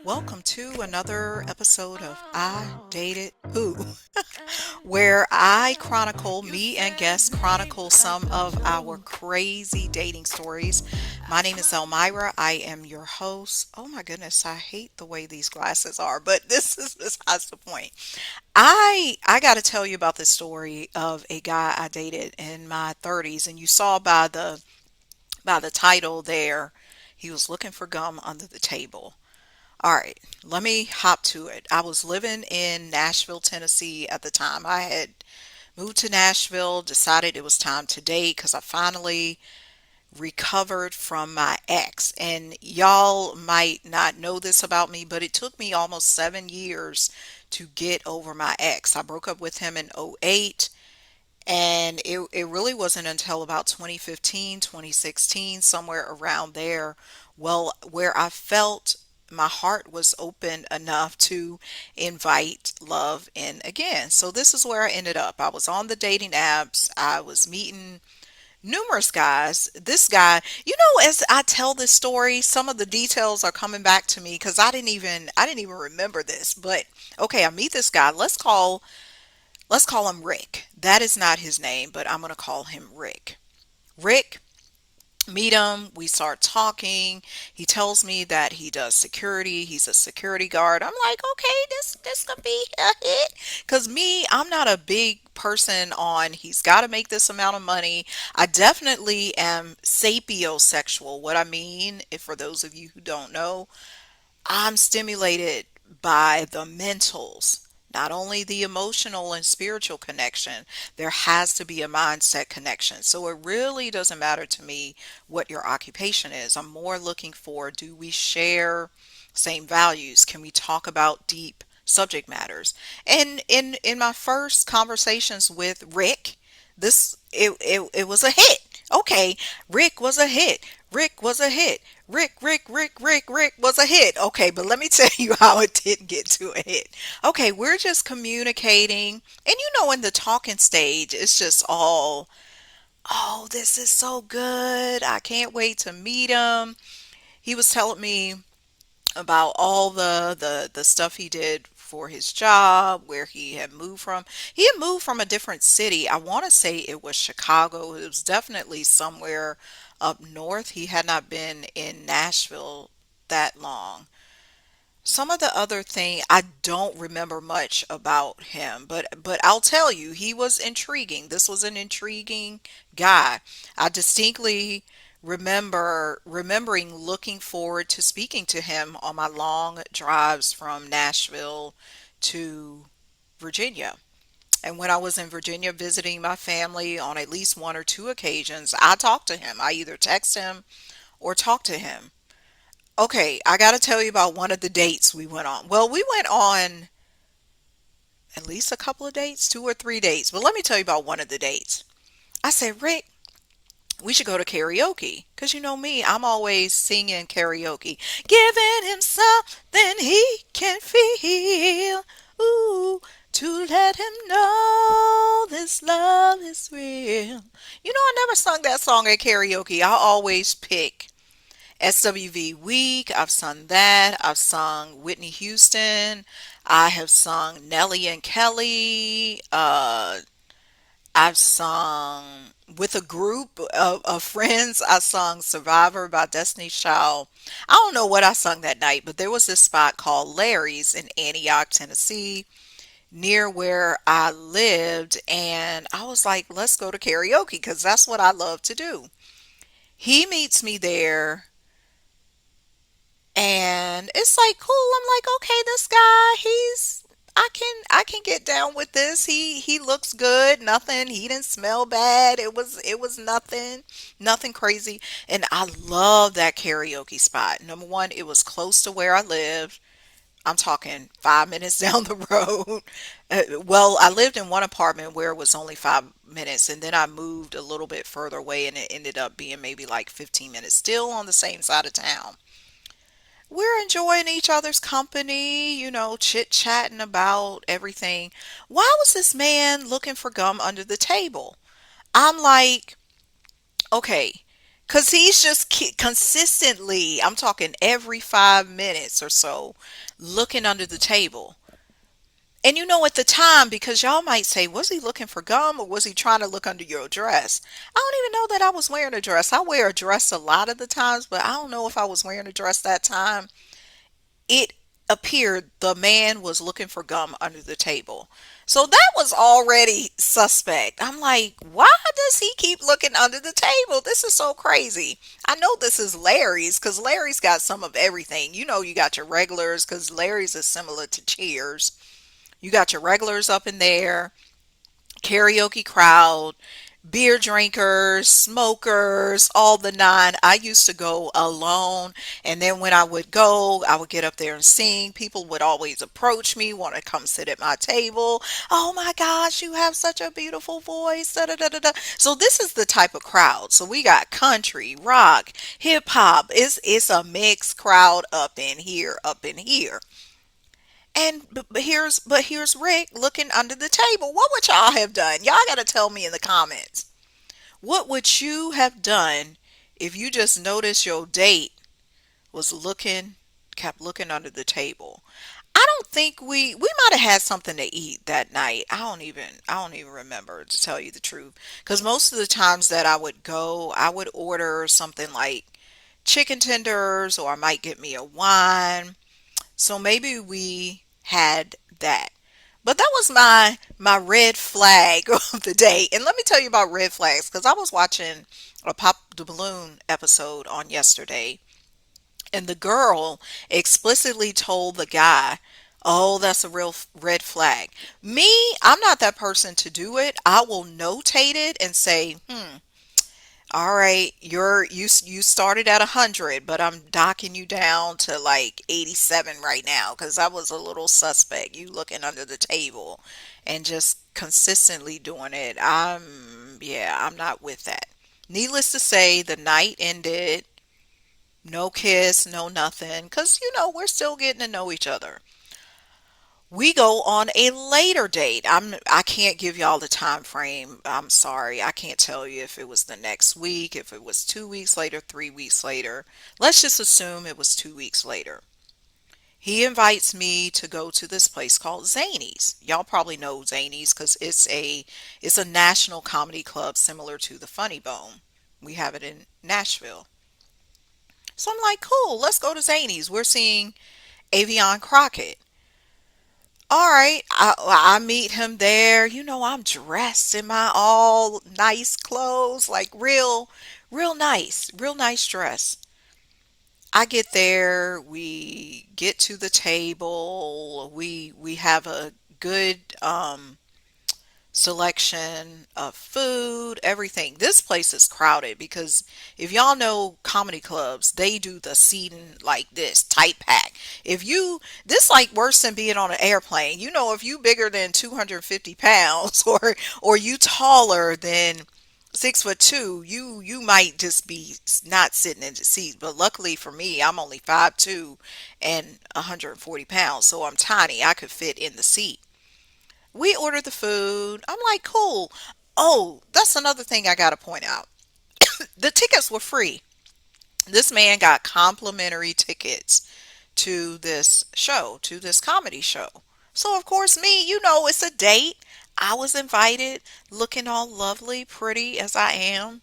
Welcome to another episode of I Dated Who, where I chronicle, me and guests chronicle some of our crazy dating stories. My name is Elmira. I am your host. Oh my goodness, I hate the way these glasses are, but this is besides the point. I got to tell you about the story of a guy I dated in my 30s, and you saw by the title there, he was looking for gum under the table. All right, let me hop to it. I was living in Nashville, Tennessee at the time. I had moved to Nashville, decided it was time to date because I finally recovered from my ex. And y'all might not know this about me, but it took me almost 7 years to get over my ex. I broke up with him in '08, and it really wasn't until about 2015, 2016, somewhere around there, well, where I felt my heart was open enough to invite love in again. So this is where I ended up. I was on the dating apps. I was meeting numerous guys. This guy, as I tell this story, some of the details are coming back to me because I didn't even remember this. But okay, I meet this guy. Let's call him Rick. That is not his name, but I'm going to call him Rick. Rick, meet him. We start talking. He tells me that he does security. He's a security guard. I'm like, okay, this could be a hit. Cause me, I'm not a big person on he's got to make this amount of money. I definitely am sapiosexual. What I mean, if for those of you who don't know, I'm stimulated by the mentals, not only the emotional and spiritual connection. There has to be a mindset connection. So it really doesn't matter to me what your occupation is. I'm more looking for, do we share same values? Can we talk about deep subject matters? And in my first conversations with Rick, it was a hit. Okay, Rick was a hit. Rick was a hit. Rick was a hit. Okay, but let me tell you how it didn't get to a hit. Okay, we're just communicating. And in the talking stage, it's just all, oh, this is so good. I can't wait to meet him. He was telling me about all the stuff he did for his job, where he had moved from. He had moved from a different city. I want to say it was Chicago. It was definitely somewhere up north. He had not been in Nashville that long. Some of the other thing I don't remember much about him, but I'll tell you, he was intriguing. This was an intriguing guy. I distinctly remembering looking forward to speaking to him on my long drives from Nashville to Virginia. And when I was in Virginia visiting my family on at least one or two occasions, I talked to him. I either text him or talk to him. Okay, I got to tell you about one of the dates we went on. Well, we went on at least a couple of dates, two or three dates. But let me tell you about one of the dates. I said, Rick, we should go to karaoke. Because you know me, I'm always singing karaoke. Giving him something he can feel. Ooh, to let him know this love is real. I never sung that song at karaoke. I always pick SWV Week. I've sung that. I've sung Whitney Houston. I have sung Nelly and Kelly. I've sung with a group of friends. I sung Survivor by Destiny's Child. I don't know what I sung that night, but there was this spot called Larry's in Antioch, Tennessee, near where I lived. And I was like, let's go to karaoke because that's what I love to do. He meets me there. And it's like cool. I'm like, okay, this guy, I can get down with this. He looks good. Nothing. He didn't smell bad. It was nothing crazy. And I love that karaoke spot. Number one, it was close to where I lived. I'm talking 5 minutes down the road. Well, I lived in one apartment where it was only 5 minutes, and then I moved a little bit further away, and it ended up being maybe like 15 minutes, still on the same side of town. We're enjoying each other's company, chit chatting about everything. Why was this man looking for gum under the table? I'm like, okay, Cause he's just consistently, I'm talking every 5 minutes or so, looking under the table. And you know, at the time, because y'all might say, was he looking for gum or was he trying to look under your dress? I don't even know that I was wearing a dress. I wear a dress a lot of the times, but I don't know if I was wearing a dress that time. It appeared the man was looking for gum under the table. So that was already suspect. I'm like, why does he keep looking under the table? This is so crazy. I know this is Larry's because Larry's got some of everything. You know, you got your regulars because Larry's is similar to Cheers. You got your regulars up in there, karaoke crowd, beer drinkers, smokers, all the nine. I used to go alone, and then when I would go, I would get up there and sing. People would always approach me, want to come sit at my table. Oh my gosh, you have such a beautiful voice. Da, da, da, da, da. So this is the type of crowd. So we got country, rock, hip hop. It's a mixed crowd up in here, up in here. And but here's Rick looking under the table. What would y'all have done? Y'all got to tell me in the comments. What would you have done if you just noticed your date was looking, kept looking under the table? I don't think we might have had something to eat that night. I don't even remember to tell you the truth. Because most of the times that I would go, I would order something like chicken tenders or I might get me a wine. So maybe we had that. But that was my red flag of the day. And let me tell you about red flags because I was watching a Pop the Balloon episode on yesterday, and the girl explicitly told the guy, "Oh, that's a real red flag." Me, I'm not that person to do it. I will notate it and say, all right, you started at 100, but I'm docking you down to like 87 right now because I was a little suspect. You looking under the table and just consistently doing it. Yeah, I'm not with that. Needless to say, the night ended. No kiss, no nothing, because we're still getting to know each other. We go on a later date. I can't give y'all the time frame. I'm sorry. I can't tell you if it was the next week, if it was 2 weeks later, 3 weeks later. Let's just assume it was 2 weeks later. He invites me to go to this place called Zany's. Y'all probably know Zany's because it's a national comedy club similar to the Funny Bone. We have it in Nashville. So I'm like, cool, let's go to Zany's. We're seeing Avion Crockett. All right, I meet him there. I'm dressed in my all nice clothes, like real nice dress. I get there, we get to the table, we have a good selection of food, everything. This place is crowded because if y'all know comedy clubs, they do the seating like this, tight pack. If you, this like worse than being on an airplane. If you bigger than 250 pounds or you taller than 6'2", you might just be not sitting in the seat. But luckily for me, I'm only 5'2" and 140 pounds, so I'm tiny. I could fit in the seat. We ordered the food. I'm like, cool. Oh, that's another thing I got to point out. The tickets were free. This man got complimentary tickets to this show, to this comedy show. So, of course, me, it's a date. I was invited, looking all lovely, pretty as I am.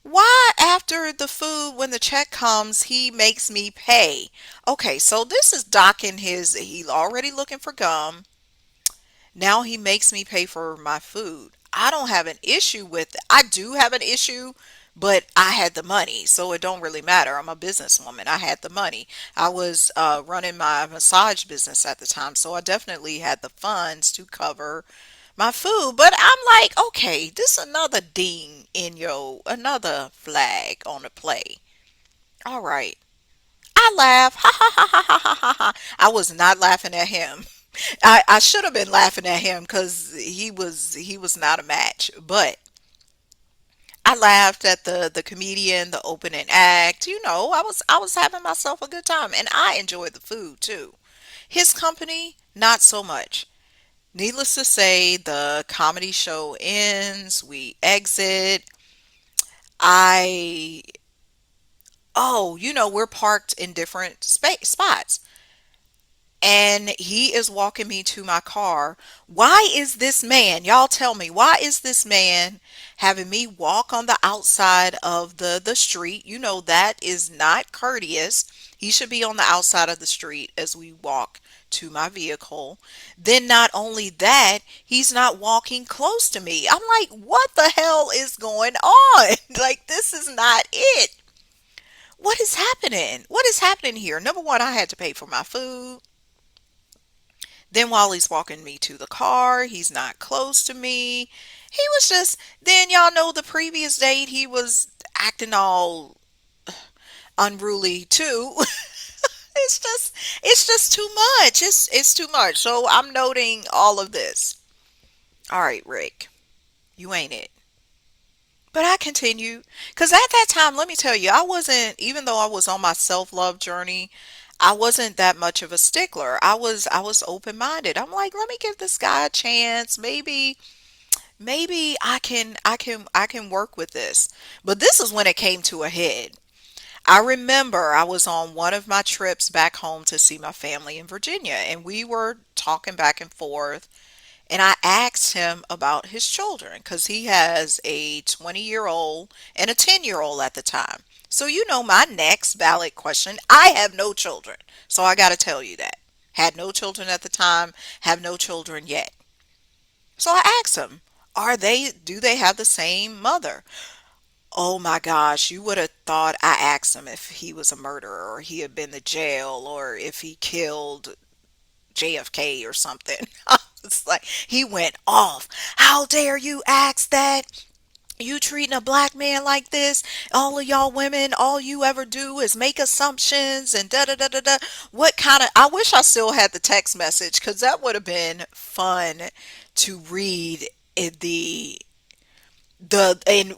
Why, after the food, when the check comes, he makes me pay? Okay, so this is docking he's already looking for gum. Now he makes me pay for my food. I don't have an issue with it. I do have an issue, but I had the money, so it don't really matter. I'm a businesswoman. I had the money. I was running my massage business at the time, so I definitely had the funds to cover my food. But I'm like, okay, this another ding in another flag on the play. All right. I laugh. Ha ha ha ha ha ha ha. Ha. I was not laughing at him. I should have been laughing at him because he was not a match. But I laughed at the comedian, the opening act. I was having myself a good time, and I enjoyed the food too. His company, not so much. Needless to say, the comedy show ends. We exit. I, oh, we're parked in different spots. And he is walking me to my car. Why is this man, y'all tell me, why is this man having me walk on the outside of the street? That is not courteous. He should be on the outside of the street as we walk to my vehicle. Then not only that, he's not walking close to me. I'm like, what the hell is going on? Like, this is not it. What is happening? What is happening here? Number one, I had to pay for my food. Then while he's walking me to the car, he's not close to me. He was just, then y'all know the previous date, he was acting all unruly too. It's just too much. It's too much. So I'm noting all of this. All right, Rick, you ain't it. But I continued because at that time, let me tell you, I wasn't, even though I was on my self-love journey, I wasn't that much of a stickler. I was open-minded. I'm like, let me give this guy a chance. Maybe I can work with this. But this is when it came to a head. I remember I was on one of my trips back home to see my family in Virginia, and we were talking back and forth, and I asked him about his children because he has a 20-year-old and a 10-year-old at the time. So, my next valid question, I have no children. So, I got to tell you that. Had no children at the time, have no children yet. So, I asked him, do they have the same mother? Oh my gosh, you would have thought I asked him if he was a murderer or he had been to jail or if he killed JFK or something. It's like he went off. How dare you ask that? You treating a black man like this? All of y'all women, all you ever do is make assumptions and da da da da da. What kind of? I wish I still had the text message because that would have been fun to read in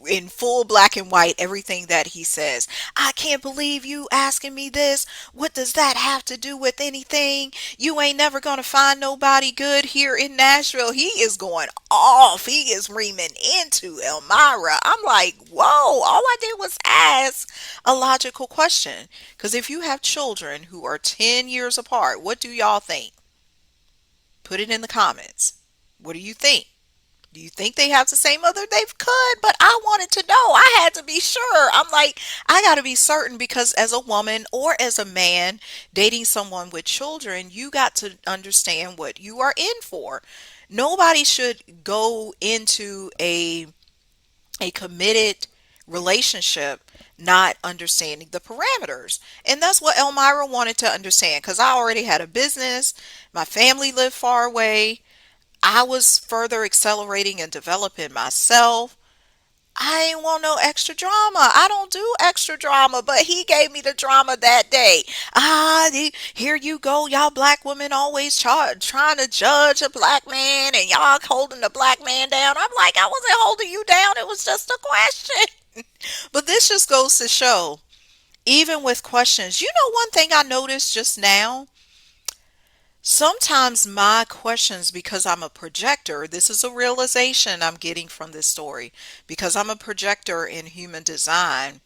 in full black and white everything that he says. I can't believe you asking me this. What does that have to do with anything? You ain't never gonna find nobody good here in Nashville. He is going off. He is reaming into Elmira. I'm like, whoa, all I did was ask a logical question, because if you have children who are 10 years apart, what do y'all think? Put it in the comments. What do you think? Do you think they have the same mother? They could, but I wanted to know. I had to be sure. I'm like, I got to be certain because as a woman or as a man dating someone with children, you got to understand what you are in for. Nobody should go into a committed relationship not understanding the parameters. And that's what Elmira wanted to understand because I already had a business. My family lived far away. I was further accelerating and developing myself. I ain't want no extra drama. I don't do extra drama, but he gave me the drama that day. Here you go. Y'all black women always trying to judge a black man and y'all holding the black man down. I'm like, I wasn't holding you down. It was just a question. But this just goes to show, even with questions, one thing I noticed just now? Sometimes my questions, because I'm a projector, this is a realization I'm getting from this story. Because I'm a projector in human design,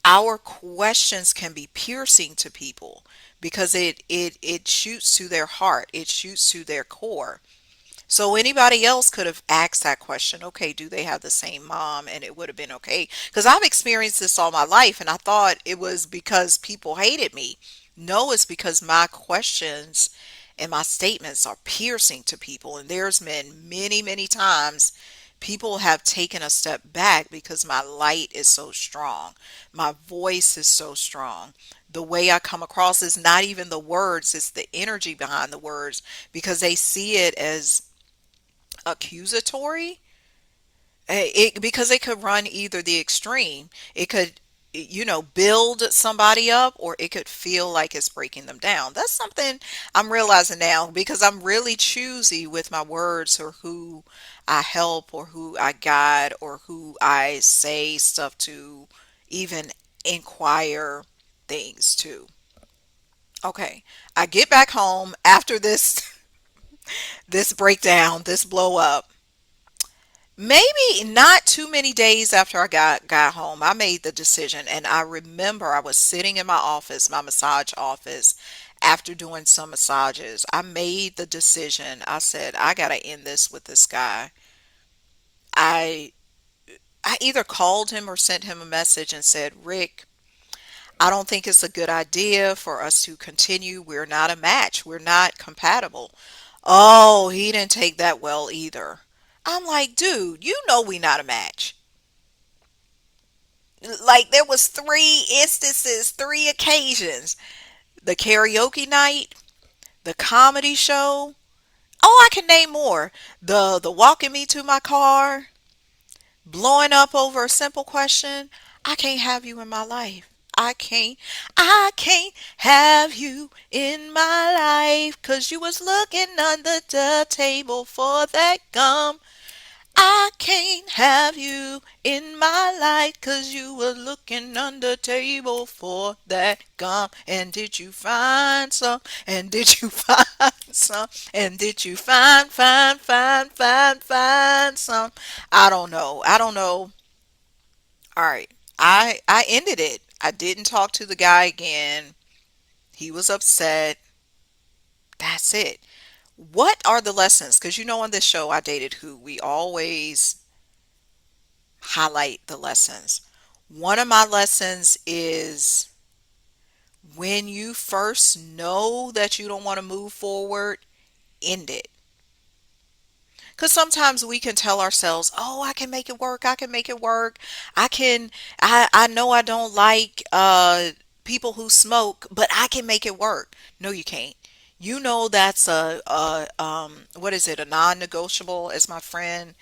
our questions can be piercing to people because it shoots to their heart, it shoots to their core. So anybody else could have asked that question, okay, do they have the same mom? And it would have been okay. Because I've experienced this all my life and I thought it was because people hated me. No, it's because my questions and my statements are piercing to people. And there's been many, many times people have taken a step back because my light is so strong. My voice is so strong. The way I come across is not even the words, it's the energy behind the words because they see it as accusatory. Because it could run either the extreme. It could, build somebody up, or it could feel like it's breaking them down. That's something I'm realizing now because I'm really choosy with my words or who I help or who I guide or who I say stuff to, even inquire things to. Okay, I get back home after this this breakdown, this blow up. Maybe not too many days after I got home, I made the decision, and I remember I was sitting in my office, my massage office, after doing some massages. I made the decision. I said, I gotta end this with this guy. I I either called him or sent him a message and said, Rick, I don't think it's a good idea for us to continue. We're not a match. We're not compatible. Oh, he didn't take that well either. I'm like, dude, you know we not a match. Like there was three instances, three occasions. The karaoke night, the comedy show. Oh, I can name more. The walking me to my car, blowing up over a simple question. I can't have you in my life. I can't, I can't have you in my life 'cause you was looking under the table for that gum. I can't have you in my life 'cause you were looking under the table for that gum. And did you find some? And did you find some? And did you find some? I don't know. I don't know. All right. I ended it. I didn't talk to the guy again. He was upset. That's it. What are the lessons? Because you know on this show I dated who we always highlight the lessons. One of my lessons is when you first know that you don't want to move forward, end it. Because sometimes we can tell ourselves, oh, I can make it work. I can make it work. I know I don't like people who smoke, but I can make it work. No, you can't. You know that's what is it, a non-negotiable, as my friend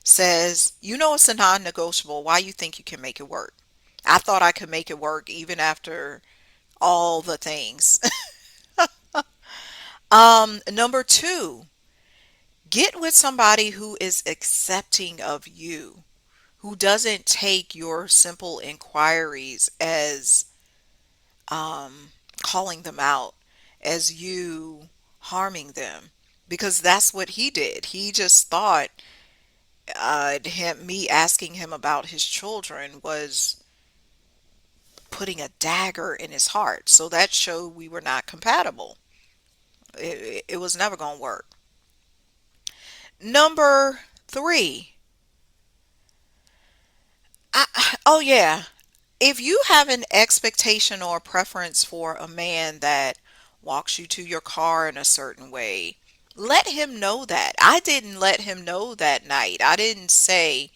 says. You know it's a non-negotiable. Why you think you can make it work? I thought I could make it work even after all the things. Number two, get with somebody who is accepting of you, who doesn't take your simple inquiries as calling them out, as you harming them. Because that's what he did. He just thought me asking him about his children was putting a dagger in his heart. So that showed we were not compatible. It was never going to work. Number three, oh yeah, if you have an expectation or a preference for a man that walks you to your car in a certain way, let him know that. I didn't let him know that night. I didn't say,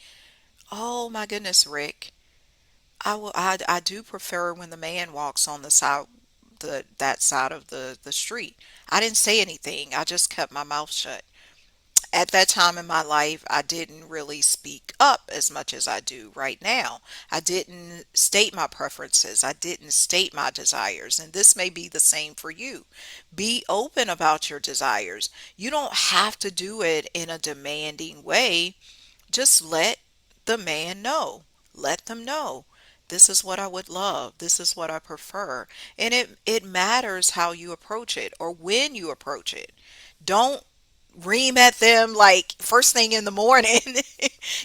"Oh my goodness, Rick, I do prefer when the man walks on the side that side of the street." I didn't say anything. I just kept my mouth shut. At that time in my life, I didn't really speak up as much as I do right now. I didn't state my preferences. I didn't state my desires. And this may be the same for you. Be open about your desires. You don't have to do it in a demanding way. Just let the man know. Let them know. This is what I would love. This is what I prefer. And it matters how you approach it or when you approach it. Don't ream at them like first thing in the morning.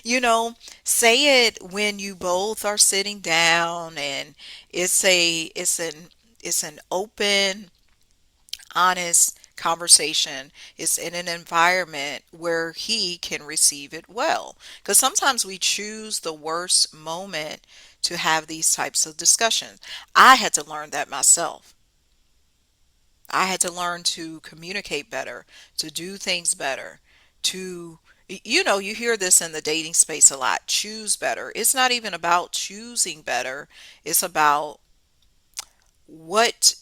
you know, say it when you both are sitting down and it's an open, honest conversation. It's in an environment where he can receive it well. Because sometimes we choose the worst moment to have these types of discussions. I had to learn that myself. I had to learn to communicate better, to do things better, to, you hear this in the dating space a lot, choose better. It's not even about choosing better. It's about what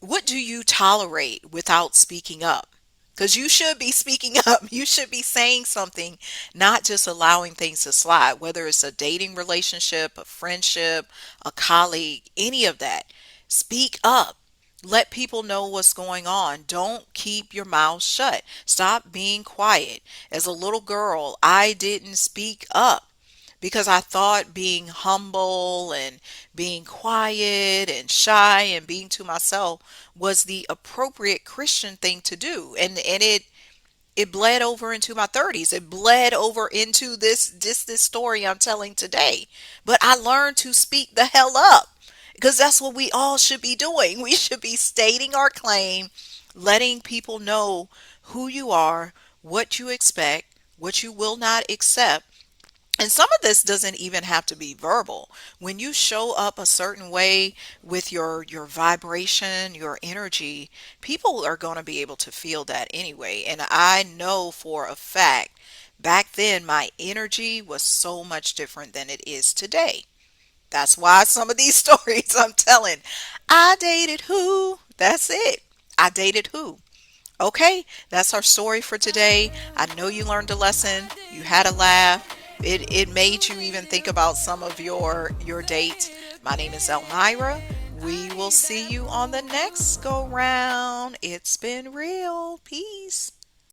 what do you tolerate without speaking up? Because you should be speaking up. You should be saying something, not just allowing things to slide, whether it's a dating relationship, a friendship, a colleague, any of that. Speak up. Let people know what's going on. Don't keep your mouth shut. Stop being quiet. As a little girl, I didn't speak up because I thought being humble and being quiet and shy and being to myself was the appropriate Christian thing to do. And it it bled over into my 30s. It bled over into this story I'm telling today. But I learned to speak the hell up because that's what we all should be doing. We should be stating our claim, letting people know who you are, what you expect, what you will not accept. And some of this doesn't even have to be verbal. When you show up a certain way with your vibration, your energy, people are going to be able to feel that anyway. And I know for a fact back then my energy was so much different than it is today. That's why some of these stories I'm telling, I dated who? That's it. I dated who? Okay, that's our story for today. I know you learned a lesson. You had a laugh. It made you even think about some of your dates. My name is Elmira. We will see you on the next go round. It's been real. Peace.